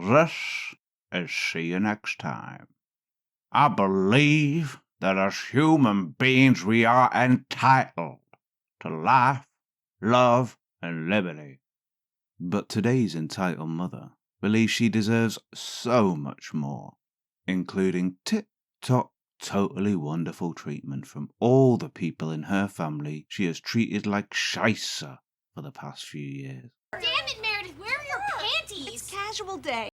This is See You Next Time. I believe that as human beings we are entitled to life, love, and liberty. But today's entitled mother believes she deserves so much more, including tip-top, totally wonderful treatment from all the people in her family she has treated like scheisse for the past few years. Damn it, Meredith, where are your panties? It's casual day.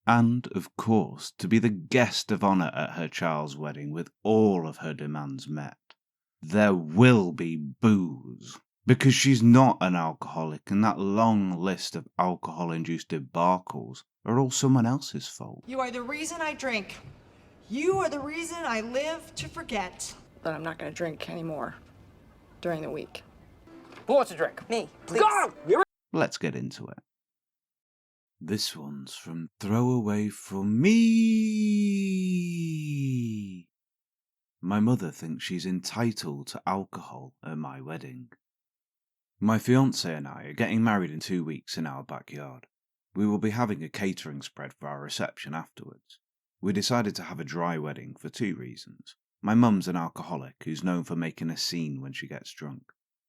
And, of course, to be the guest of honour at her child's wedding with all of her demands met. There will be booze, because she's not an alcoholic, and that long list of alcohol-induced debacles are all someone else's fault. You are the reason I drink. You are the reason I live to forget. But I'm not going to drink anymore during the week. Who wants a drink? Me, please. Go! Let's get into it. This one's from Throwaway for Me. My mother thinks she's entitled to alcohol at my wedding. My fiancé and I are getting married in 2 weeks in our backyard. We will be having a catering spread for our reception afterwards. We decided to have a dry wedding for 2 reasons. My mum's an alcoholic who's known for making a scene when she gets drunk.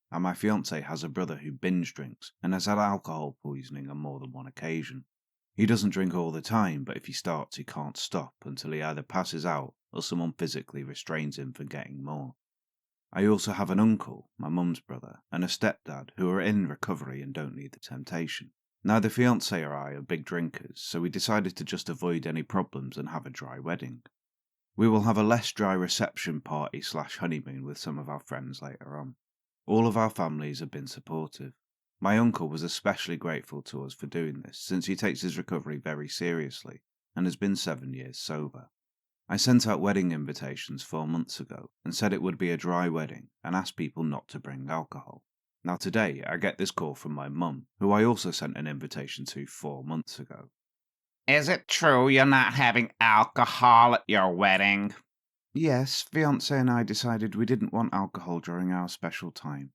And my fiancé has a brother who binge drinks and has had alcohol poisoning on more than one occasion. He doesn't drink all the time, but if he starts he can't stop until he either passes out or someone physically restrains him from getting more. I also have an uncle, my mum's brother, and a stepdad who are in recovery and don't need the temptation. Neither fiancé or I are big drinkers, so we decided to just avoid any problems and have a dry wedding. We will have a less dry reception party / honeymoon with some of our friends later on. All of our families have been supportive. My uncle was especially grateful to us for doing this, since he takes his recovery very seriously and has been 7 years sober. I sent out wedding invitations 4 months ago and said it would be a dry wedding and asked people not to bring alcohol. Now today I get this call from my mum, who I also sent an invitation to 4 months ago. Is it true you're not having alcohol at your wedding? Yes, fiancé and I decided we didn't want alcohol during our special time.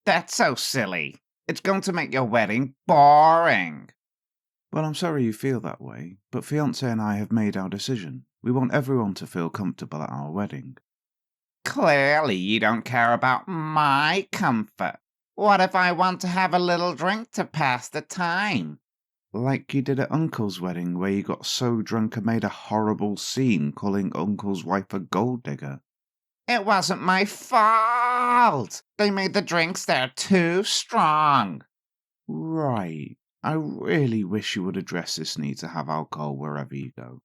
That's so silly. It's going to make your wedding boring. Well, I'm sorry you feel that way, but fiancé and I have made our decision. We want everyone to feel comfortable at our wedding. Clearly you don't care about my comfort. What if I want to have a little drink to pass the time? Like you did at Uncle's wedding, where you got so drunk and made a horrible scene calling Uncle's wife a gold digger. It wasn't my fault. They made the drinks there too strong. Right. I really wish you would address this need to have alcohol wherever you go.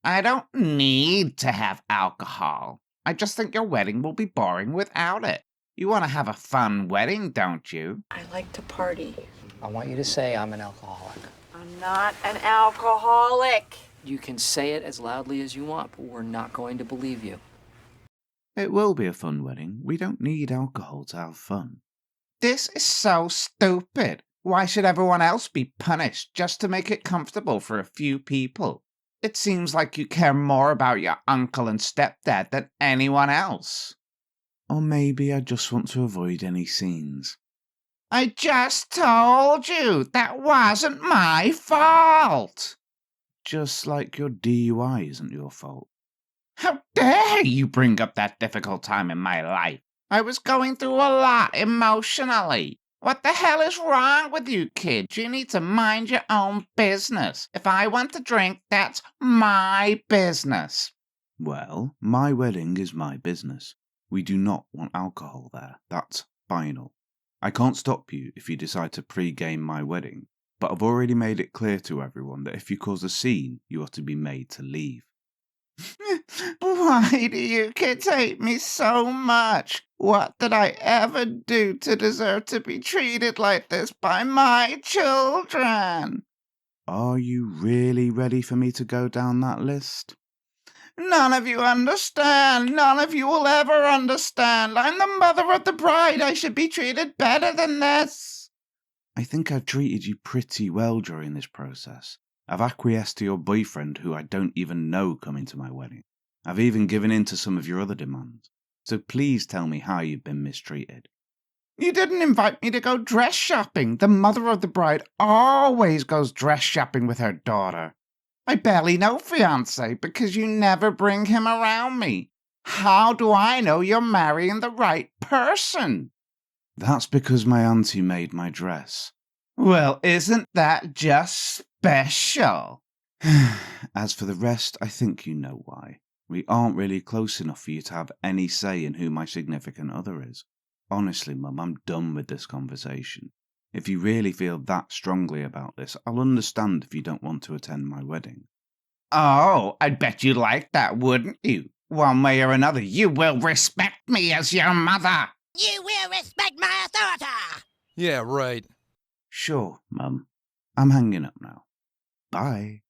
I don't need to have alcohol. I just think your wedding will be boring without it. You want to have a fun wedding, don't you? I like to party. I want you to say I'm an alcoholic. I'm not an alcoholic. You can say it as loudly as you want, but we're not going to believe you. It will be a fun wedding. We don't need alcohol to have fun. This is so stupid. Why should everyone else be punished just to make it comfortable for a few people? It seems like you care more about your uncle and stepdad than anyone else. Or maybe I just want to avoid any scenes. I just told you that wasn't my fault. Just like your DUI isn't your fault. How dare you bring up that difficult time in my life? I was going through a lot emotionally. What the hell is wrong with you, kid? You need to mind your own business. If I want to drink, that's my business. Well, my wedding is my business. We do not want alcohol there. That's final. I can't stop you if you decide to pre-game my wedding, but I've already made it clear to everyone that if you cause a scene, you are to be made to leave. Why do you kids hate me so much? What did I ever do to deserve to be treated like this by my children? Are you really ready for me to go down that list? None of you understand. None of you will ever understand. I'm the mother of the bride. I should be treated better than this. I think I've treated you pretty well during this process. I've acquiesced to your boyfriend, who I don't even know, coming to my wedding. I've even given in to some of your other demands. So please tell me how you've been mistreated. You didn't invite me to go dress shopping. The mother of the bride always goes dress shopping with her daughter. I barely know fiancé because you never bring him around me. How do I know you're marrying the right person? That's because my auntie made my dress. Well, isn't that just special? As for the rest, I think you know why. We aren't really close enough for you to have any say in who my significant other is. Honestly, Mum, I'm done with this conversation. If you really feel that strongly about this, I'll understand if you don't want to attend my wedding. Oh, I'd bet you'd like that, wouldn't you? One way or another, you will respect me as your mother. You will respect my authority. Yeah, right. Sure, Mum. I'm hanging up now. Bye.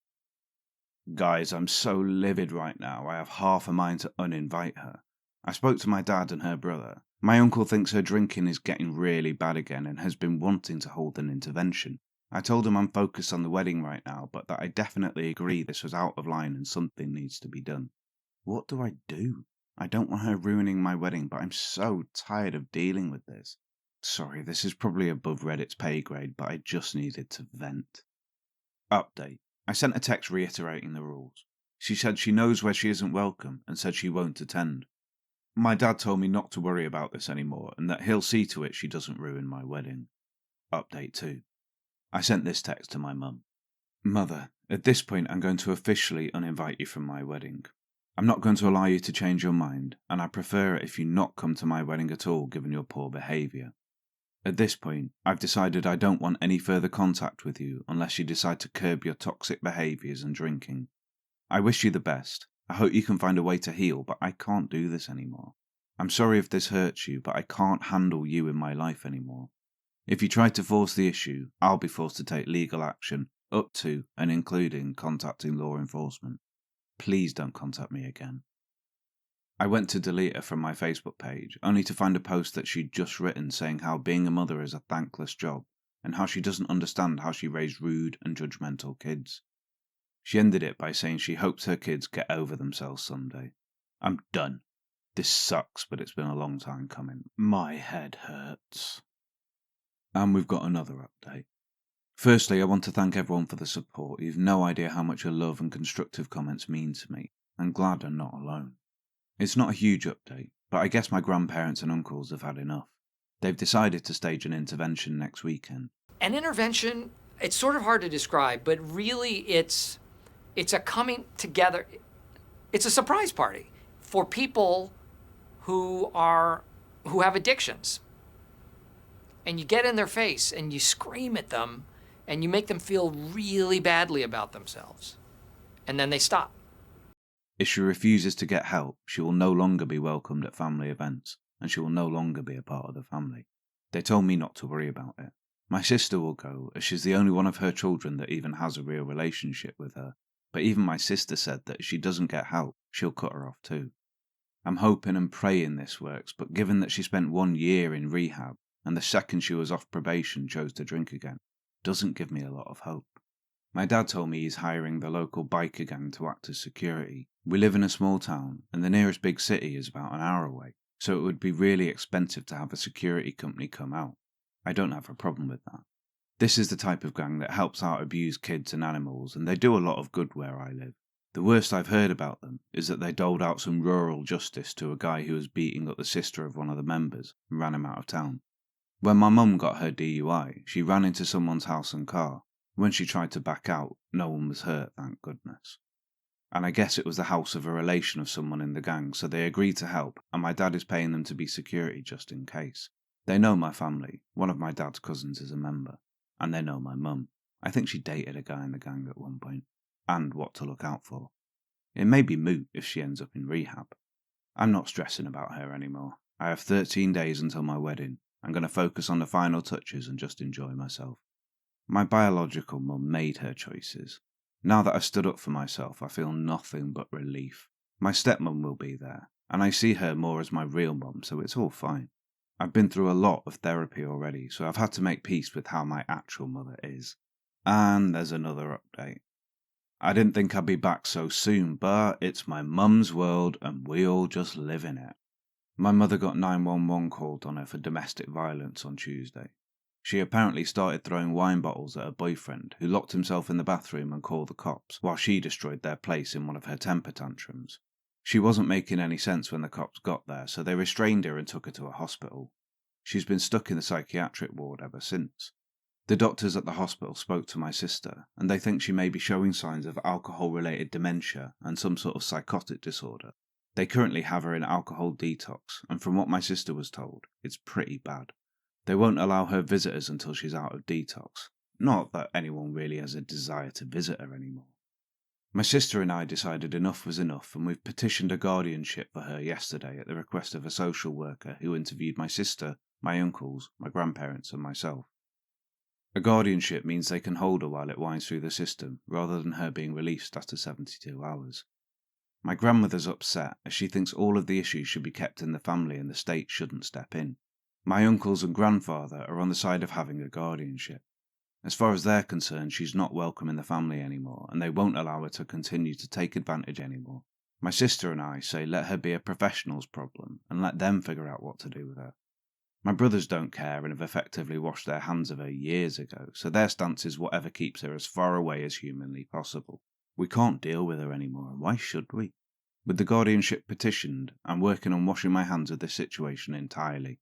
Guys, I'm so livid right now, I have half a mind to uninvite her. I spoke to my dad and her brother. My uncle thinks her drinking is getting really bad again and has been wanting to hold an intervention. I told him I'm focused on the wedding right now, but that I definitely agree this was out of line and something needs to be done. What do I do? I don't want her ruining my wedding, but I'm so tired of dealing with this. Sorry, this is probably above Reddit's pay grade, but I just needed to vent. Update. I sent a text reiterating the rules. She said she knows where she isn't welcome and said she won't attend. My dad told me not to worry about this anymore and that he'll see to it she doesn't ruin my wedding. Update 2. I sent this text to my mum. Mother, at this point I'm going to officially uninvite you from my wedding. I'm not going to allow you to change your mind, and I prefer it if you not come to my wedding at all given your poor behaviour. At this point, I've decided I don't want any further contact with you unless you decide to curb your toxic behaviours and drinking. I wish you the best. I hope you can find a way to heal, but I can't do this anymore. I'm sorry if this hurts you, but I can't handle you in my life anymore. If you try to force the issue, I'll be forced to take legal action, up to and including contacting law enforcement. Please don't contact me again. I went to delete her from my Facebook page, only to find a post that she'd just written saying how being a mother is a thankless job, and how she doesn't understand how she raised rude and judgmental kids. She ended it by saying she hopes her kids get over themselves someday. I'm done. This sucks, but it's been a long time coming. My head hurts. And we've got another update. Firstly, I want to thank everyone for the support. You've no idea how much your love and constructive comments mean to me. I'm glad I'm not alone. It's not a huge update, but I guess my grandparents and uncles have had enough. They've decided to stage an intervention next weekend. An intervention, it's sort of hard to describe, but really it's a coming together. It's a surprise party for people who have addictions. And you get in their face and you scream at them and you make them feel really badly about themselves. And then they stop. If she refuses to get help, she will no longer be welcomed at family events, and she will no longer be a part of the family. They told me not to worry about it. My sister will go, as she's the only one of her children that even has a real relationship with her, but even my sister said that if she doesn't get help, she'll cut her off too. I'm hoping and praying this works, but given that she spent 1 year in rehab, and the second she was off probation chose to drink again, doesn't give me a lot of hope. My dad told me he's hiring the local biker gang to act as security. We live in a small town, and the nearest big city is about an hour away, so it would be really expensive to have a security company come out. I don't have a problem with that. This is the type of gang that helps out abused kids and animals, and they do a lot of good where I live. The worst I've heard about them is that they doled out some rural justice to a guy who was beating up the sister of one of the members and ran him out of town. When my mum got her DUI, she ran into someone's house and car. When she tried to back out, no one was hurt, thank goodness. And I guess it was the house of a relation of someone in the gang, so they agreed to help, and my dad is paying them to be security just in case. They know my family. One of my dad's cousins is a member. And they know my mum. I think she dated a guy in the gang at one point. And what to look out for. It may be moot if she ends up in rehab. I'm not stressing about her anymore. I have 13 days until my wedding. I'm going to focus on the final touches and just enjoy myself. My biological mum made her choices. Now that I've stood up for myself, I feel nothing but relief. My stepmum will be there, and I see her more as my real mum, so it's all fine. I've been through a lot of therapy already, so I've had to make peace with how my actual mother is. And there's another update. I didn't think I'd be back so soon, but it's my mum's world and we all just live in it. My mother got 911 called on her for domestic violence on Tuesday. She apparently started throwing wine bottles at her boyfriend, who locked himself in the bathroom and called the cops, while she destroyed their place in one of her temper tantrums. She wasn't making any sense when the cops got there, so they restrained her and took her to a hospital. She's been stuck in the psychiatric ward ever since. The doctors at the hospital spoke to my sister, and they think she may be showing signs of alcohol-related dementia and some sort of psychotic disorder. They currently have her in alcohol detox, and from what my sister was told, it's pretty bad. They won't allow her visitors until she's out of detox. Not that anyone really has a desire to visit her anymore. My sister and I decided enough was enough, and we've petitioned a guardianship for her yesterday at the request of a social worker who interviewed my sister, my uncles, my grandparents and myself. A guardianship means they can hold her while it winds through the system, rather than her being released after 72 hours. My grandmother's upset, as she thinks all of the issues should be kept in the family and the state shouldn't step in. My uncles and grandfather are on the side of having a guardianship. As far as they're concerned, she's not welcome in the family anymore, and they won't allow her to continue to take advantage anymore. My sister and I say let her be a professional's problem, and let them figure out what to do with her. My brothers don't care and have effectively washed their hands of her years ago, so their stance is whatever keeps her as far away as humanly possible. We can't deal with her anymore, and why should we? With the guardianship petitioned, I'm working on washing my hands of this situation entirely.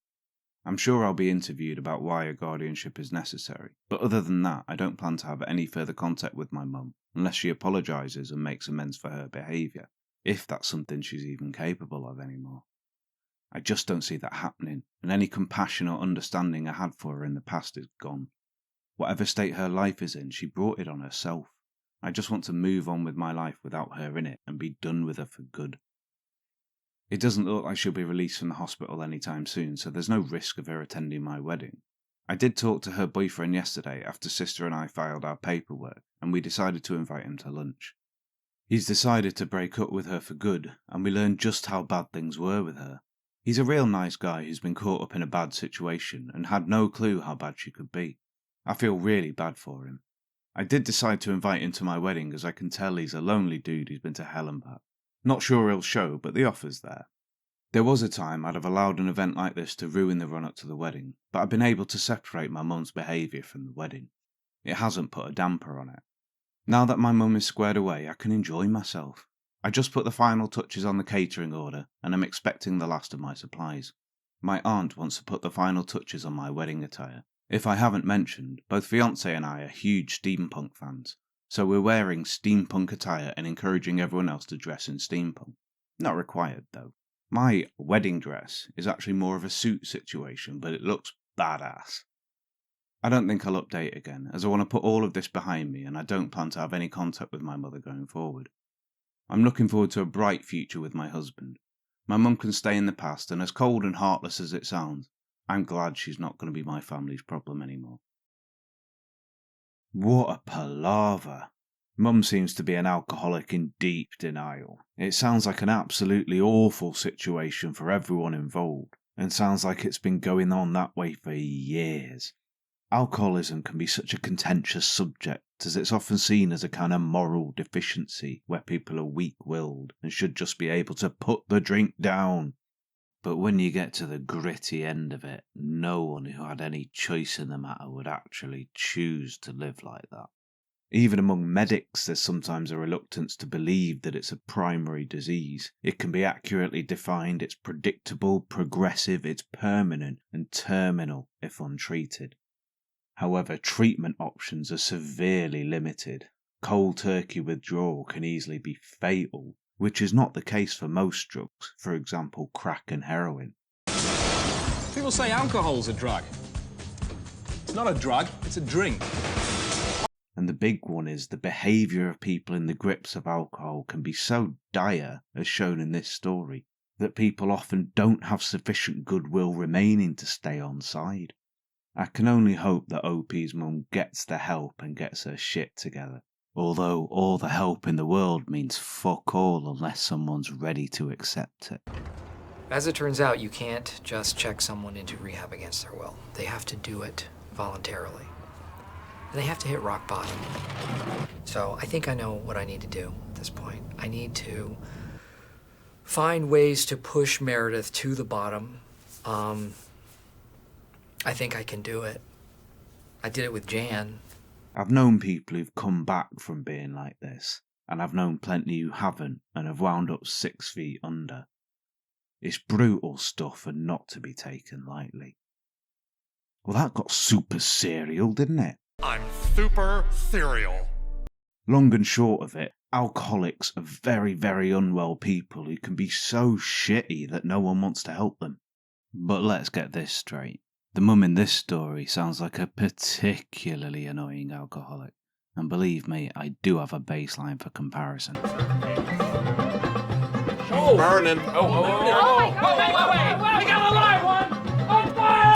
I'm sure I'll be interviewed about why a guardianship is necessary, but other than that, I don't plan to have any further contact with my mum, unless she apologises and makes amends for her behaviour, if that's something she's even capable of anymore. I just don't see that happening, and any compassion or understanding I had for her in the past is gone. Whatever state her life is in, she brought it on herself. I just want to move on with my life without her in it and be done with her for good. It doesn't look like she'll be released from the hospital anytime soon, so there's no risk of her attending my wedding. I did talk to her boyfriend yesterday after Sister and I filed our paperwork, and we decided to invite him to lunch. He's decided to break up with her for good, and we learned just how bad things were with her. He's a real nice guy who's been caught up in a bad situation and had no clue how bad she could be. I feel really bad for him. I did decide to invite him to my wedding as I can tell he's a lonely dude who's been to hell and back. Not sure he'll show, but the offer's there. There was a time I'd have allowed an event like this to ruin the run-up to the wedding, but I've been able to separate my mum's behaviour from the wedding. It hasn't put a damper on it. Now that my mum is squared away, I can enjoy myself. I just put the final touches on the catering order, and I'm expecting the last of my supplies. My aunt wants to put the final touches on my wedding attire. If I haven't mentioned, both fiancé and I are huge steampunk fans, so we're wearing steampunk attire and encouraging everyone else to dress in steampunk. Not required, though. My wedding dress is actually more of a suit situation, but it looks badass. I don't think I'll update again, as I want to put all of this behind me and I don't plan to have any contact with my mother going forward. I'm looking forward to a bright future with my husband. My mum can stay in the past, and as cold and heartless as it sounds, I'm glad she's not going to be my family's problem anymore. What a palaver. Mum seems to be an alcoholic in deep denial. It sounds like an absolutely awful situation for everyone involved, and sounds like it's been going on that way for years. Alcoholism can be such a contentious subject, as it's often seen as a kind of moral deficiency where people are weak-willed and should just be able to put the drink down. But when you get to the gritty end of it, no one who had any choice in the matter would actually choose to live like that. Even among medics, there's sometimes a reluctance to believe that it's a primary disease. It can be accurately defined, it's predictable, progressive, it's permanent, and terminal if untreated. However, treatment options are severely limited. Cold turkey withdrawal can easily be fatal, which is not the case for most drugs, for example crack and heroin. People say alcohol's a drug. It's not a drug, it's a drink. And the big one is the behaviour of people in the grips of alcohol can be so dire, as shown in this story, that people often don't have sufficient goodwill remaining to stay on side. I can only hope that OP's mum gets the help and gets her shit together. Although all the help in the world means fuck all unless someone's ready to accept it. As it turns out, you can't just check someone into rehab against their will. They have to do it voluntarily. And they have to hit rock bottom. So I think I know what I need to do at this point. I need to find ways to push Meredith to the bottom. I think I can do it. I did it with Jan. I've known people who've come back from being like this, and I've known plenty who haven't and have wound up 6 feet under. It's brutal stuff and not to be taken lightly. Well, that got super serial, didn't it? I'm super serial. Long and short of it, alcoholics are very, very unwell people who can be so shitty that no one wants to help them. But let's get this straight. The mum in this story sounds like a particularly annoying alcoholic. And believe me, I do have a baseline for comparison. Oh, burning. Oh my God! Wait! We got a live one! On fire!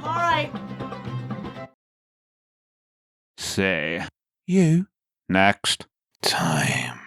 All right. Say, You? next. Time.